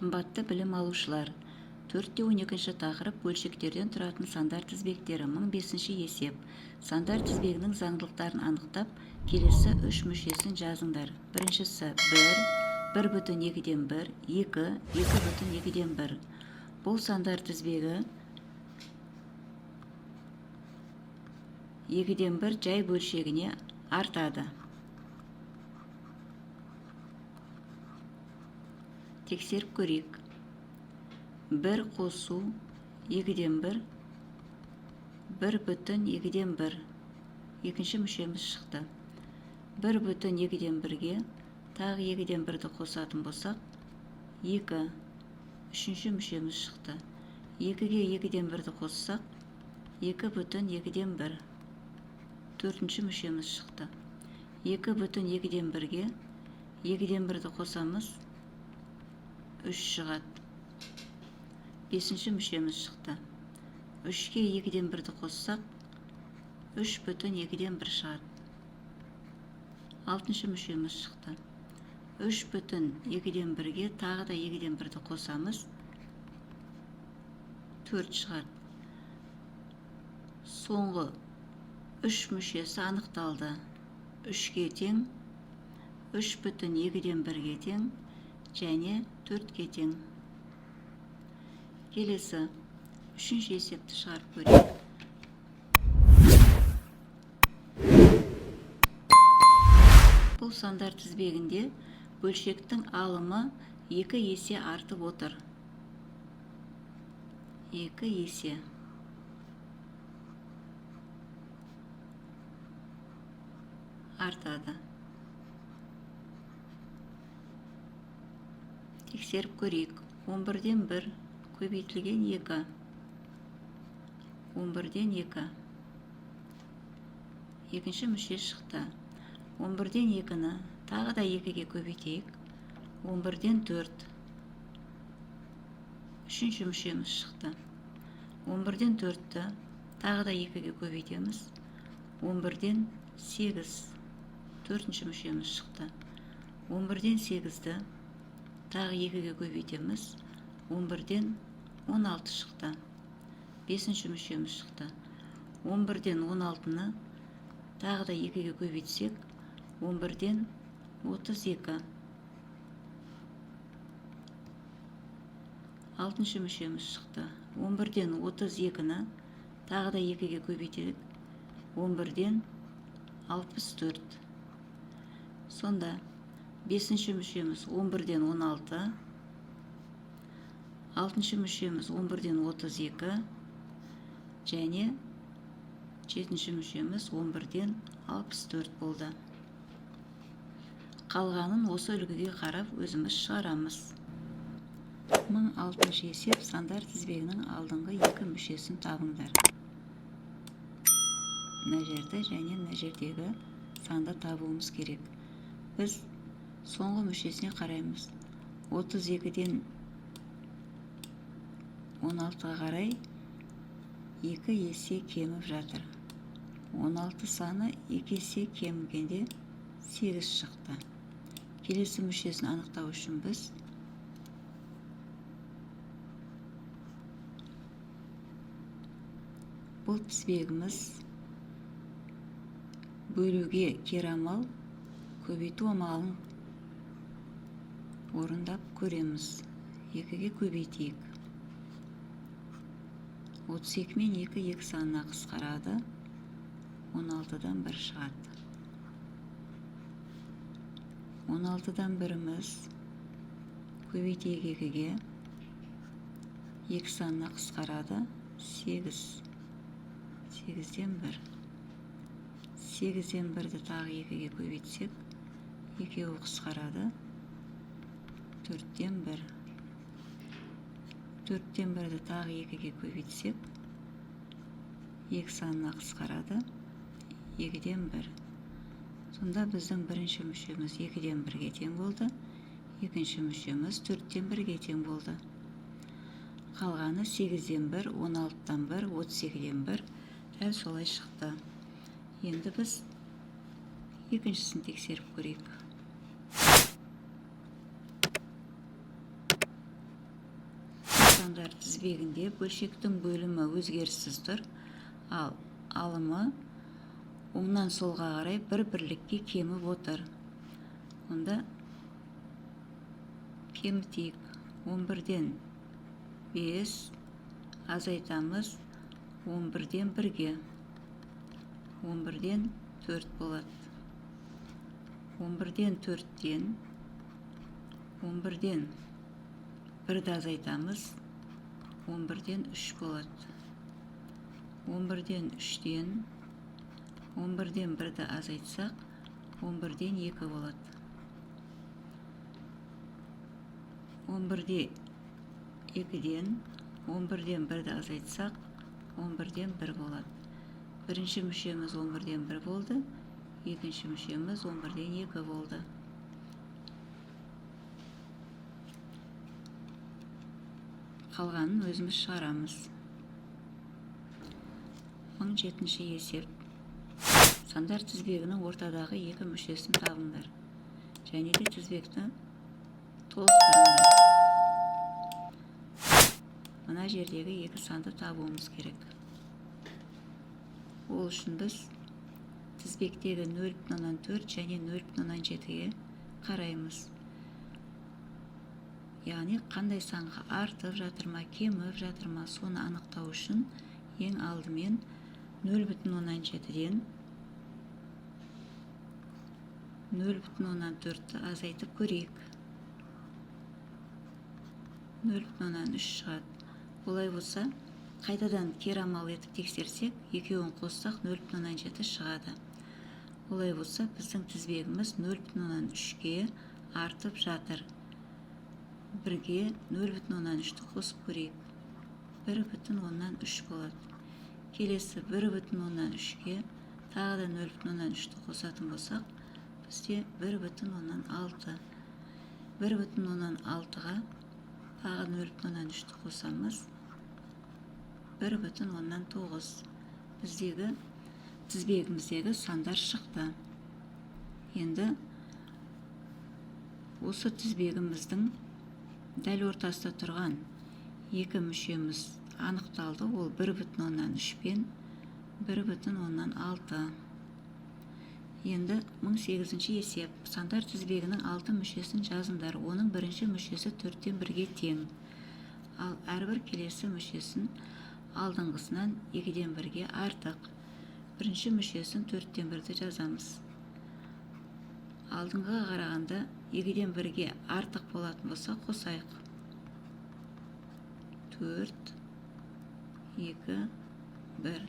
Қымбатты білім алушылар, 4-12 тақырып бөлшектерден тұратын сандар тізбектері 1005 есеп. Сандар тізбегінің заңдылықтарын анықтап, келесі 3 мүшесін жазыңдар. Біріншісі 1, 1,2-ден 1, 2, 2,2-ден 1. Бұл сандар тізбегі 2-ден 1 жай бөлшегіне артады. Тексеріп көрейік. 1 қосу 2-ден 1, 1,2-ден 1. Екінші мүшеміз шықты. 1,2-ден 1-ге тағы 2-ден 1-ді қосатын болсақ, 2. Үшінші мүшеміз шықты. 2-ге 2-ден 1-ді қоссақ, 2,2-ден 1. Төртінші мүшеміз шықты. 2,2-ден 1-ге 2-ден 1-ді қосамыз, 3 шығады. Бесінші мүшеміз шықты. 3-ге 2-ден 1-ді қоссақ, 3,2-ден 1 шығады. Алтыншы мүшеміз шықты. 3,2-ден 1-ге тағы да 2-ден 1-ді қосамыз, 4 шығады. Соңғы 3 мүшесі анықталды. 3-ге тең, 3,2-ден 1-ге тең, және 4-ге тең. Келесі 3-ші есепті шығарып көрейік. Бұл сандар тізбегінде бөлшектің алымы 2 есе артып отыр. 2 есе. Артады. Тексеріп көрейік. 11-ден 1 көбейтілген 2. 11-ден 2. Екінші мүше шықты. 11-ден 2-ні тағы да 2-ге көбейтейік. 11-ден 4. Үшінші мүшеміз шықты. 11-ден 4-ті тағы да 2-ге көбейтеміз. 11-ден 8. Төртінші мүшеміз шықты. 11-ден 8-ті тағы 2-ге көбейтеміз. 11-ден 16 шықты. Бесінші мүшеміз шықты. 11-ден 16-ны тағы да 2-ге көбейтсек, 11-ден 32. Алтыншы мүшеміз шықты. 11-ден 32-ні тағы да 2-ге көбейтелік. 11-ден 64. Сонда 5-ші мүшеміз 11-ден 16, 6-ші мүшеміз 11-ден 32, және 7-ші мүшеміз 11-ден 64 болды. Қалғанын осы үлгіге қарап өзіміз шығарамыз. 1006 есеп сандар тізбегінің алдыңғы 2 мүшесін табыңдар. Мына жерді және мына жердегі санды табуымыз керек. Біз соңғы мүшесіне қараймыз. 32-ден 16-ға қарай 2 есе кеміп жатыр. 16 саны 2 есе кемігенде 8 шықты. Келесі мүшесін анықтау үшін біз бұл тізбегіміз бөлуге кері амал, көбейту амалын орындап көреміз. 2-ге көбейтейік. 32 мен 2 санына қысқарады. 16-дан 1 шығады. 16-дан 1-іміз көбейтейік 2-ге. 2 санына қысқарады. 8. 8-ден 1. 8-ден 1-ді тағы 2-ге көбейтсек, 2 қысқарады. 4-ден 1. 4-ден 1-ді тағы 2-ге көбейтсек, 2 санына қысқарады. 2-ден 1. Сонда біздің бірінші мүшеміз 2-ден 1-ге тең болды. Екінші мүшеміз 4-ден 1-ге тең болды. Қалғаны 8-ден 1, 16-дан 1, 32-ден 1. Дәл солай шықты. Енді біз екіншісін тексеріп көрейік. сандар тізбегінде бөлшектің бөлімі өзгеріссіз тұр, ал алымы оңнан солға қарай бір бірлікке кеміп отыр. Онда кемітейік. 11-ден 5 азайтамыз 11-ден 1-ге. 11-ден 4 болады. 11-ден 4-ден 11-ден 1-ді азайтамыз 11-ден 3 болады. 11-ден 3-ден 11-ден 1-ді азайтсақ 11-ден 2 болады. 11-де 2-ден 11-ден 1-ді азайтсақ 11-ден 1 болады. Бірінші мүшеміз 11-ден 1 болды, екінші мүшеміз 11-ден 2 болды. Қалғанын өзіміз шығарамыз. 17-ші есеп. Сандар тізбегінің ортадағы екі мүшесін табыңдар. Және де тізбекті толықтырыңдар. Мына жердегі екі санды табуымыз керек. Ол үшін біз тізбектегі 0,4 және 0,7-ге қараймыз. Яғни қандай санға артып жатыр ма, кеміп жатыр ма, соны анықтау үшін ең алдымен 0,7-ден 0,4-ті азайтып көрейік. 0,3 шығады. Олай болса, қайтадан керамал етіп тексерсек, екеуін қоссақ 0,7 шығады. Олай болса, біздің тізбегіміз 0,3-ге артып жатыр. 1-ге 0,3-ті қосып көрейік. 1,3 болады. Келесі 1,3-ге тағы да 0,3-ті қосатын болсақ, бізде 1,6. 1,6-ға тағы 0,3-ті қосамыз. 1,9. Біздегі тізбегіміздегі сандар шықты. Енді осы тізбегіміздің дәл ортасында тұрған екі мүшеміз анықталды. Ол 1,3 пен 1,6. Енді 18-ші есеп. Сандар тізбегінің 6 мүшесін жазыңдар. Оның бірінші мүшесі 4-тен 1-ге тең. Ал әрбір келесі мүшесін алдыңғысынан 2-ден 1-ге артық. Бірінші мүшесін 4-тен 1-ді жазамыз. Алдыңғыға қарағанда 2-ден 1-ге артық болатын болса қосайық. 4, 2, 1.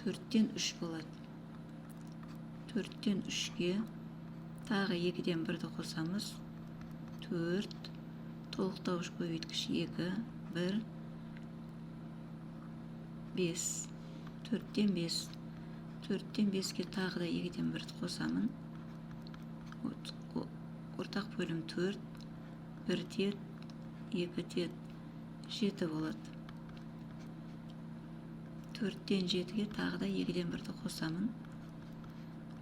4-тен 3 болады. 4-тен 3-ге тағы 2-ден 1-ді қосамыз. 4, толықтауыш көбейткіш 2, 1, 5. 4-тен 5. 4-тен 5-ге тағы да 2-ден 1-ді қосамын. Ортақ бөлім 4, 1 тет, 2 тет, 7 болады. 4-тен 7-ге тағы да 2-ден 1-ді қосамын.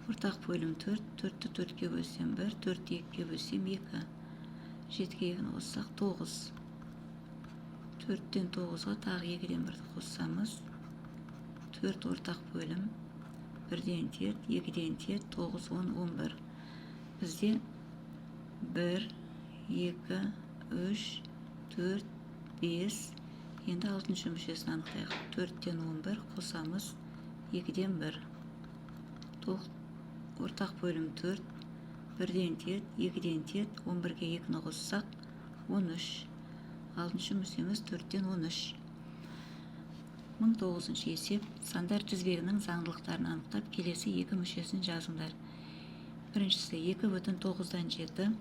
Ортақ бөлім 4, 4-ті 4-ге бөлсем 1, 4-ті 2-ге бөлсем 2. 7-ге 2-ні қоссақ 9. 4-тен 9-ға тағы 2-ден 1-ді қоссамыз. 4 ортақ бөлім, 1-ден тет, 2-ден тет, 9, 10, 11. Бізде 1, 2, 3, 4, 5. Енді 6-шы мүшесін анықтайық. 4-тен 11 қосамыз, 2-ден 1. Ортақ бөлім 4, 1-ден тет, 2-ден тет, 11-ге 2-ні қоссақ, 13. 6-шы мүшеміз 4-тен 13. 19-ші есеп. Сандар тізбегінің заңдылықтарын анықтап, келесі екі мүшесін жазыңдар. Біріншісі 2,9-дан 7.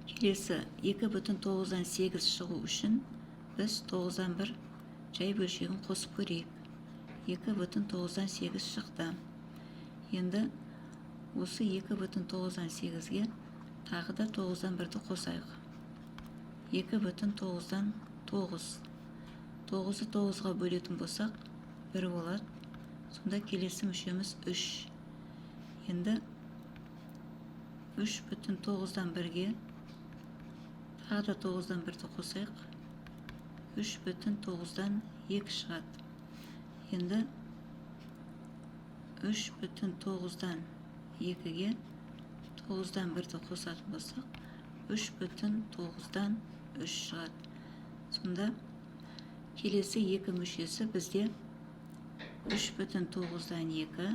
Келесі 2,9-дан 8 шығу үшін біз 9-дан 1 жай бөлшегін қосып көрейік. 2,9-дан 8 шықты. Енді осы 2,9-дан 8-ге тағы да 9-дан 1-ді қосайық. 2,9-дан 9. 9-ы 9-ға бөлетін болсақ 1 болады. Сонда келесі мүшеміз 3. Енді 3,9-дан 1-ге тағы да 9-дан 1-ді қосайық. 3,9-дан 2 шығады. Енді 3,9-дан 2-ге 9-дан 1-ді қосатын болсақ, 3,9-дан 3 шығады. Сонда келесі 2 мүшесі бізде 3,9-дан 2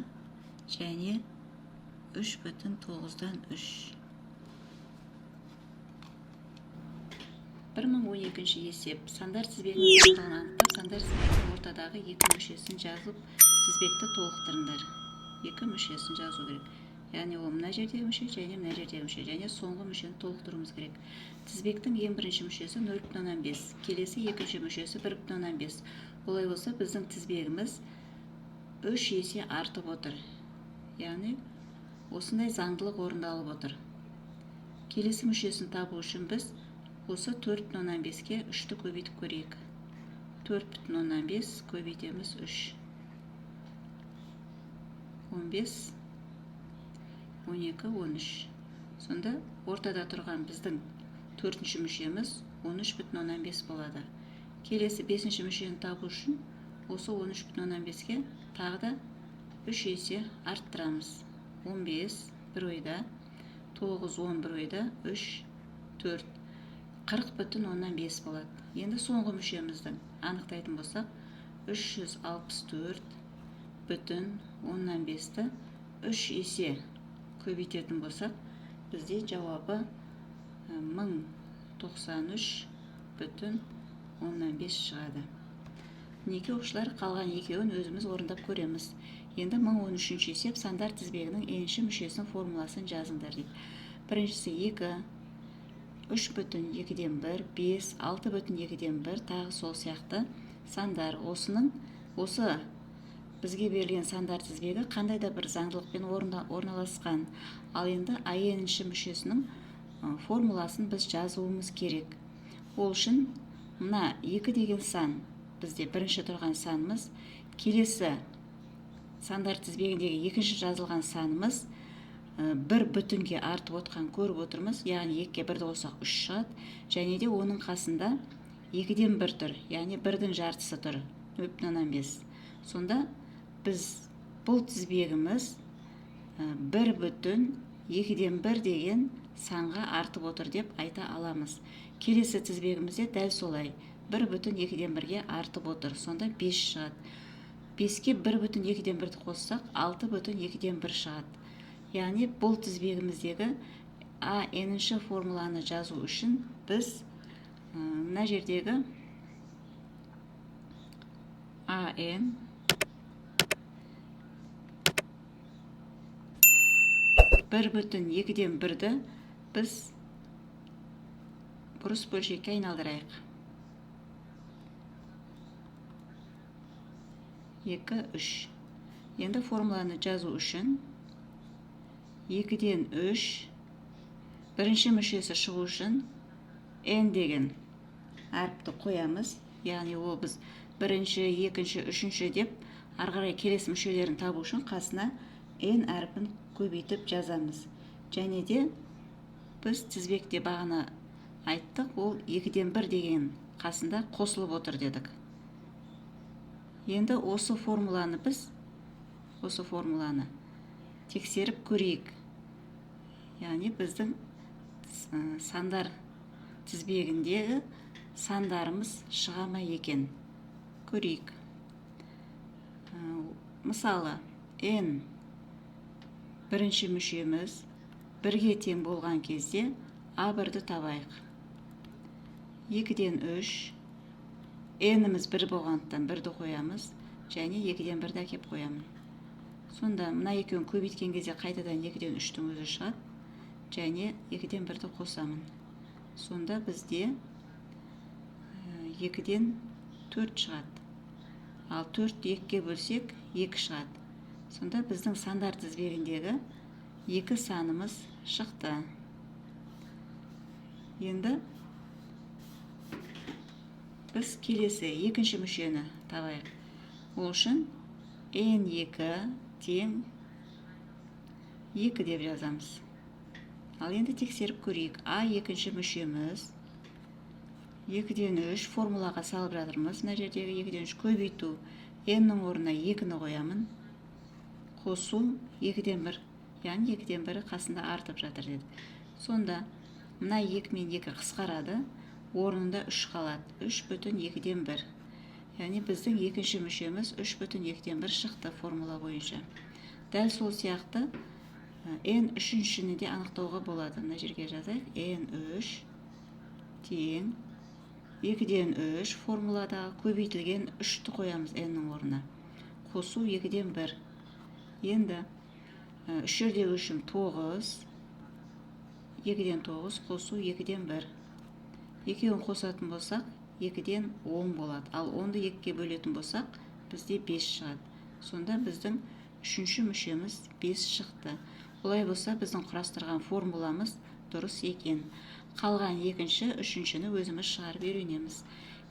және 3,9-дан 3. 1012 есеп. Сандар тізбегінің заңдылығын анықтап, сандар тізбегінің ортадағы 2 мүшесін жазып, тізбекті толықтырыңдар. 2 мүшесін жазу керек. Яғни ол мына жердегі мүше және мына жердегі мүше және соңғы мүшені толықтыруымыз керек. Тізбектің ең бірінші мүшесі 0,5, келесі екінші мүшесі 1,5. Олай болса, біздің тізбегіміз 3 есе артып отыр. Яғни осындай заңдылық орындалып отыр. Келесі мүшесін табу үшін біз осы 4,5-ке 3-ті көбейтіп көрейік. 4,5 көбейтеміз 3. 15, 12, 13. Сонда ортада тұрған біздің 4-ші мүшеміз 13,5 болады. Келесі 5-ші мүшені табу үшін осы 13,5-ке тағы да 3 есе арттырамыз. 15, бір ойда, 9, 10 бір ойда, 3, 4. 40,5 болады. Енді соңғы мүшеміздің анықтайтын болсақ, 364,15-ті 3 есе көбейтетін болсақ, бізде жауабы 1093,15 шығады. Мінекей оқушылар, қалған екеуін өзіміз орындап көреміз. Енді 1013 есеп, сандар тізбегінің енші мүшесінің формуласын жазыңдар дейді. Біріншісі 2, 3,2-ден 1, 5, 6,2-ден 1, тағы сол сияқты сандар. Осы бізге берілген сандар тізбегі қандай да бір заңдылықпен орналасқан. Ал енді n-ші мүшесінің формуласын біз жазуымыз керек. Ол үшін мына 2 деген сан бізде бірінші тұрған санымыз, келесі сандар тізбегіндегі екінші жазылған санымыз 1 бүтінге артып отқан көріп отырмыз. Яғни 2-ге 1-ді қоссақ 3 шығады. Және де оның қасында 2-ден 1 тұр. Яғни 1-дің жартысы тұр. 0,5. Сонда біз бұл тізбегіміз 1,2-ден 1 деген санға артып отыр деп айта аламыз. Келесі тізбегімізде дәл солай 1,2-ден 1-ге артып отыр. Сонда 5 шығады. 5-ке 1,2-ден 1-ді қоссақ 6,2-ден 1 шығады. Яғни бұл тізбегіміздегі n-ші формуланы жазу үшін біз мына жердегі n 1,2-ден 1-ді біз бұрыс бөлшекке айналдырайық. 2, 3. Енді формуланы жазу үшін 2-ден 3, бірінші мүшесі шығу үшін n деген әріпті қоямыз. Яғни ол біз бірінші, екінші, үшінші деп арғарай келесі мүшелерін табу үшін қасына n әріпін көбейтіп жазамыз. Және де біз тізбекте бағана айттық, ол 2-ден 1 деген қасында қосылып отыр дедік. Енді осы формуланы тексеріп көрейік. Яғни біздің сандар тізбегіндегі сандарымыз шыға ма екен? Көрейік. Мысалы, n бірінші мүшеміз 1-ге тең болған кезде a1-ді табайық. 2-ден 3, n-іміз 1 болғандықтан 1-ді қоямыз, және 2-ден 1-ді әкеп қоямын. Сонда мына екеуін көбейткен кезде қайтадан 2-ден 3-тің өзі шығады, және 2-ден 1-ді қосамын. Сонда бізде 2-ден 4 шығады. Ал 4-ті 2-ге бөлсек 2 шығады. Сонда біздің сандар тізбегіндегі 2 санымыз шықты. Енді біз келесі екінші мүшені табайық. Ол үшін n2 тең 2 деп жазамыз. Ал енді тексеріп көрейік. А екінші мүшеміз 2-ден 3 формулаға салып жатырмыз. Мына жердегі 2-ден 3 көбейту. N-нің орнына 2-ні қоямын. Қосу 2-ден 1. Яғни 2-ден 1 қасында артып жатыр дедік. Сонда мына 2 мен 2 қысқарады. Орнында 3 қалады. 3/2-ден 1. Яғни біздің екінші мүшеміз 3/2-ден 1 шықты формула бойынша. Дәл сол сияқты N3-шіні де анықтауға болады. Мына жерге жазайық. N3 тең 2-ден 3 формуладағы көбейтілген 3-ті қоямыз N-нің орнына. Қосу 2-ден 1. Енді 3-жердегі үшім 9. 2-ден 9 қосу 2-ден 1. Екеуін қосатын болсақ 2-ден 10 болады. Ал 10-ды 2-ге бөлетін болсақ бізде 5 шығады. Сонда біздің үшінші мүшеміз 5 шықты. Олай болса біздің құрастырған формуламыз дұрыс екен. Қалған екінші, үшіншіні өзіміз шығарып үйренеміз.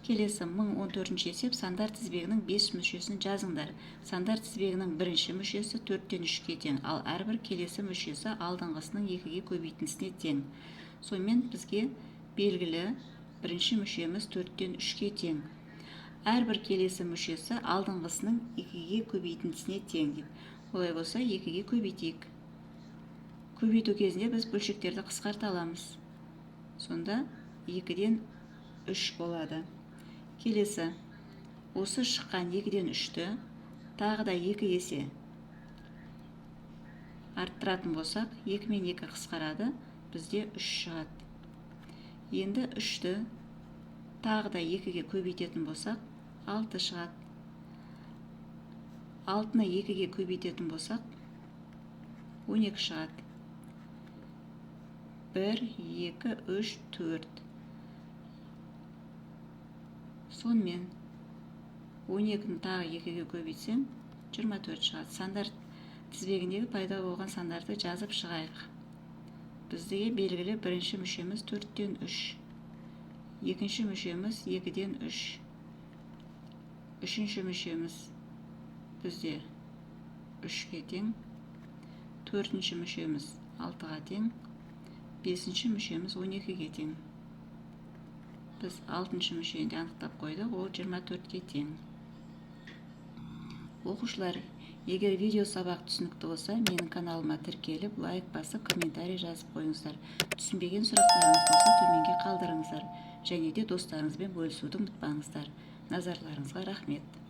Келесі 1014 есеп сандар тізбегінің 5 мүшесін жазыңдар. Сандар тізбегінің бірінші мүшесі 4-тен 3-ке тең, ал әрбір келесі мүшесі алдыңғысының 2-ге көбейтіндісіне тең. Сонымен бізге белгілі бірінші мүшеміз 4-тен 3-ке тең. Әрбір келесі мүшесі алдыңғысының 2-ге көбейтіндісіне тең деп. Олай болса 2-ге көбейтейік. Көбейту кезінде біз бөлшектерді қысқарта аламыз. Сонда 2-ден 3 болады. Келесі, осы шыққан 2-ден 3-ті тағы да 2 есе арттыратын болсақ, 2 мен 2 қысқарады, бізде 3 шығады. Енді 3-ті тағы да 2-ге көбейтетін болсақ, 6 шығады. 6-ны 2-ге көбейтетін болсақ, 12 шығады. 1, 2, 3, 4. Сонымен 12-ні тағы 2-ге көбейтсем 24 шығады. Сандар тізбегіндегі пайда болған сандарды жазып шығайық. Біздегі белгілі бірінші мүшеміз 4-тен 3. Екінші мүшеміз 2-ден 3. Үшінші мүшеміз бізде 3-ке тең. Төртінші мүшеміз 6-ға тең. Бесінші мүшеміз 12-ге тең. Біз 6-шы мүшені де анықтап қойдық, ол 24-ке тең. Оқушылар, егер видео сабақ түсінікті болса, менің каналыма тіркеліп, лайк басып, комментарий жазып қойыңыздар. Түсінбеген сұрақтарыңыз болса, төменге қалдырыңыздар. Және де достарыңызбен бөлісуді ұмытпаңыздар. Назарларыңызға рахмет.